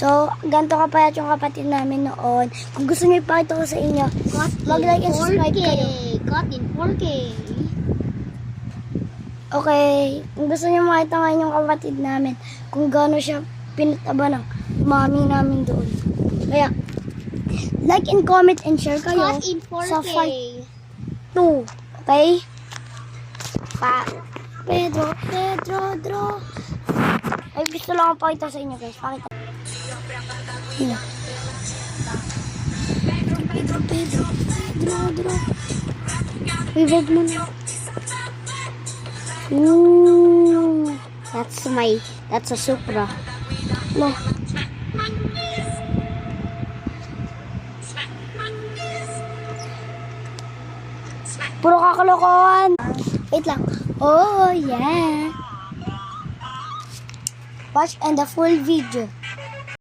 So, ganito kapayat yung kapatid namin noon. Kung gusto niyo ipakita ko sa inyo, mag-like and subscribe kayo. Cut in 4K. Okay, kung gusto niyo makita ngayon yung kapatid namin, kung gaano siya pinataba ng mami namin doon. Kaya, like and comment and share kayo Cut in 4K. sa fight 2. Okay? Pedro. Ay, gusto lang akong pakita sa inyo guys. Pakita. Yeah. Pedro. Wait mo na. Ooh. That's a Supra. No. Puro kakalokohan. Wait lang. Oh, yeah. Watch and the full video.